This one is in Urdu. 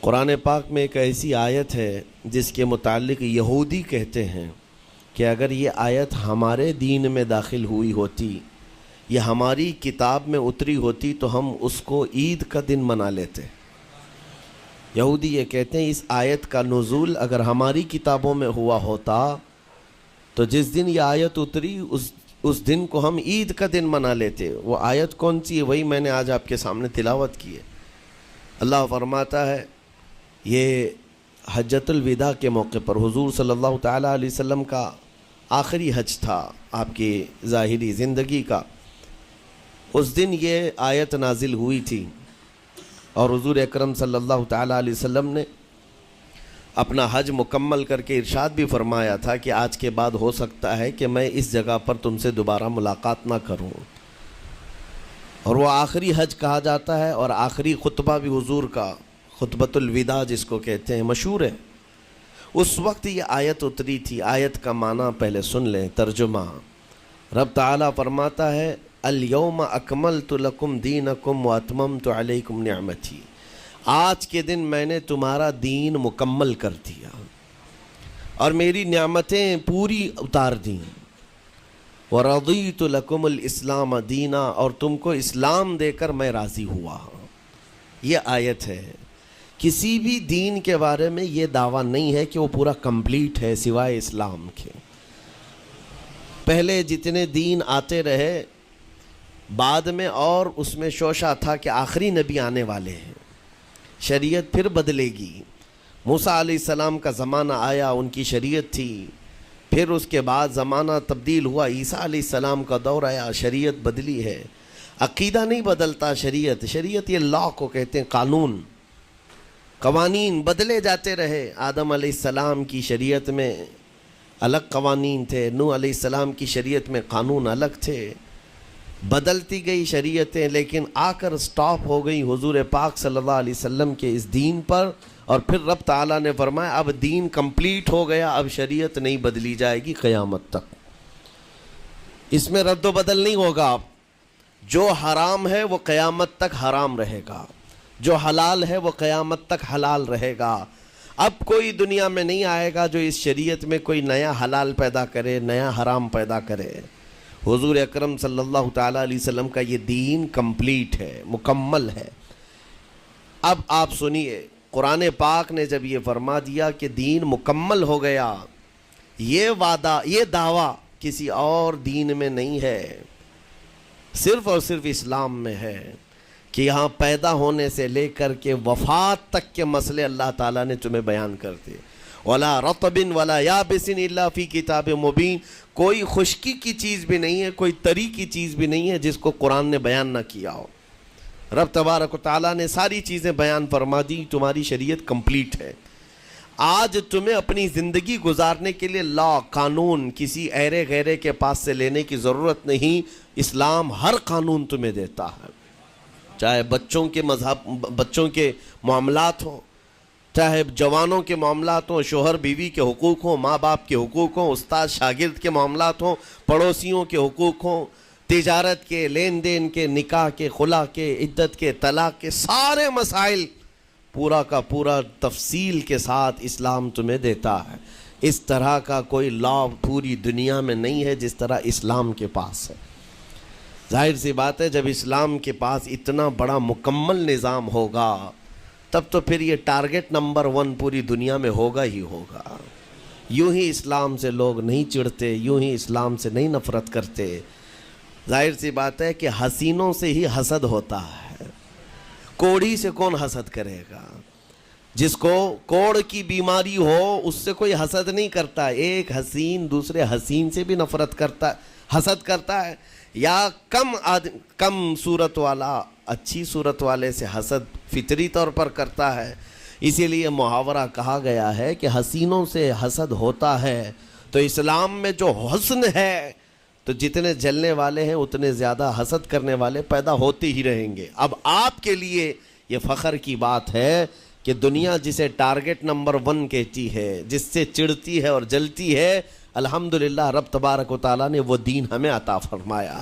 قرآن پاک میں ایک ایسی آیت ہے جس کے متعلق یہودی کہتے ہیں کہ اگر یہ آیت ہمارے دین میں داخل ہوئی ہوتی یا ہماری کتاب میں اتری ہوتی تو ہم اس کو عید کا دن منا لیتے۔ یہودی یہ کہتے ہیں اس آیت کا نزول اگر ہماری کتابوں میں ہوا ہوتا تو جس دن یہ آیت اتری اس دن کو ہم عید کا دن منا لیتے۔ وہ آیت کون سی ہے؟ وہی میں نے آج آپ کے سامنے تلاوت کی ہے۔ اللہ فرماتا ہے یہ حجۃ الوداع کے موقع پر حضور صلی اللہ تعالیٰ علیہ وسلم کا آخری حج تھا آپ کی ظاہری زندگی کا۔ اس دن یہ آیت نازل ہوئی تھی اور حضور اکرم صلی اللہ تعالیٰ علیہ وسلم نے اپنا حج مکمل کر کے ارشاد بھی فرمایا تھا کہ آج کے بعد ہو سکتا ہے کہ میں اس جگہ پر تم سے دوبارہ ملاقات نہ کروں۔ اور وہ آخری حج کہا جاتا ہے اور آخری خطبہ بھی حضور کا خطبۃ الوداع جس کو کہتے ہیں مشہور ہے۔ اس وقت یہ آیت اتری تھی۔ آیت کا معنی پہلے سن لیں، ترجمہ۔ رب تعالیٰ فرماتا ہے الیوم اکملت لکم دینکم واتممت علیکم نعمتی، آج کے دن میں نے تمہارا دین مکمل کر دیا اور میری نعمتیں پوری اتار دیں۔ ورضیت لکم الاسلام دینا، اور تم کو اسلام دے کر میں راضی ہوا۔ یہ آیت ہے۔ کسی بھی دین کے بارے میں یہ دعویٰ نہیں ہے کہ وہ پورا کمپلیٹ ہے سوائے اسلام کے۔ پہلے جتنے دین آتے رہے بعد میں اور اس میں شوشہ تھا کہ آخری نبی آنے والے ہیں، شریعت پھر بدلے گی۔ موسیٰ علیہ السلام کا زمانہ آیا، ان کی شریعت تھی، پھر اس کے بعد زمانہ تبدیل ہوا، عیسیٰ علیہ السلام کا دور آیا، شریعت بدلی ہے۔ عقیدہ نہیں بدلتا، شریعت یہ لا کو کہتے ہیں، قانون، قوانین بدلے جاتے رہے۔ آدم علیہ السلام کی شریعت میں الگ قوانین تھے، نوح علیہ السلام کی شریعت میں قانون الگ تھے، بدلتی گئی شریعتیں، لیکن آ کر سٹاپ ہو گئی حضور پاک صلی اللہ علیہ وسلم کے اس دین پر۔ اور پھر رب تعالیٰ نے فرمایا اب دین کمپلیٹ ہو گیا، اب شریعت نہیں بدلی جائے گی قیامت تک، اس میں رد و بدل نہیں ہوگا۔ جو حرام ہے وہ قیامت تک حرام رہے گا، جو حلال ہے وہ قیامت تک حلال رہے گا۔ اب کوئی دنیا میں نہیں آئے گا جو اس شریعت میں کوئی نیا حلال پیدا کرے، نیا حرام پیدا کرے۔ حضور اکرم صلی اللہ تعالیٰ علیہ وسلم کا یہ دین کمپلیٹ ہے، مکمل ہے۔ اب آپ سنیے، قرآن پاک نے جب یہ فرما دیا کہ دین مکمل ہو گیا، یہ وعدہ، یہ دعویٰ کسی اور دین میں نہیں ہے، صرف اور صرف اسلام میں ہے کہ یہاں پیدا ہونے سے لے کر کے وفات تک کے مسئلے اللہ تعالیٰ نے تمہیں بیان کر دیے۔ وَلَا رَطْبٍ وَلَا يَابِسٍ إِلَّا فِي كِتَابٍ مُبِينٍ، کوئی خشکی کی چیز بھی نہیں ہے، کوئی تری کی چیز بھی نہیں ہے جس کو قرآن نے بیان نہ کیا ہو۔ رب تبارک و تعالیٰ نے ساری چیزیں بیان فرما دی، تمہاری شریعت کمپلیٹ ہے۔ آج تمہیں اپنی زندگی گزارنے کے لیے لا، قانون کسی ایرے غیرے کے پاس سے لینے کی ضرورت نہیں۔ اسلام ہر قانون تمہیں دیتا ہے، چاہے بچوں کے معاملات ہوں، چاہے جوانوں کے معاملات ہوں، شوہر بیوی کے حقوق ہوں، ماں باپ کے حقوق ہوں، استاد شاگرد کے معاملات ہوں، پڑوسیوں کے حقوق ہوں، تجارت کے، لین دین کے، نکاح کے، خلا کے، عدت کے، طلاق کے، سارے مسائل پورا کا پورا تفصیل کے ساتھ اسلام تمہیں دیتا ہے۔ اس طرح کا کوئی لا پوری دنیا میں نہیں ہے جس طرح اسلام کے پاس ہے۔ ظاہر سی بات ہے جب اسلام کے پاس اتنا بڑا مکمل نظام ہوگا تب تو پھر یہ ٹارگٹ نمبر 1 پوری دنیا میں ہوگا ہی ہوگا۔ یوں ہی اسلام سے لوگ نہیں چڑھتے، یوں ہی اسلام سے نہیں نفرت کرتے۔ ظاہر سی بات ہے کہ حسینوں سے ہی حسد ہوتا ہے، کوڑی سے کون حسد کرے گا؟ جس کو کوڑ کی بیماری ہو اس سے کوئی حسد نہیں کرتا۔ ایک حسین دوسرے حسین سے بھی نفرت کرتا، حسد کرتا ہے، یا کم صورت والا اچھی صورت والے سے حسد فطری طور پر کرتا ہے۔ اسی لیے محاورہ کہا گیا ہے کہ حسینوں سے حسد ہوتا ہے، تو اسلام میں جو حسن ہے تو جتنے جلنے والے ہیں اتنے زیادہ حسد کرنے والے پیدا ہوتے ہی رہیں گے۔ اب آپ کے لیے یہ فخر کی بات ہے کہ دنیا جسے ٹارگٹ نمبر 1 کہتی ہے، جس سے چڑھتی ہے اور جلتی ہے، الحمدللہ رب تبارک و تعالیٰ نے وہ دین ہمیں عطا فرمایا۔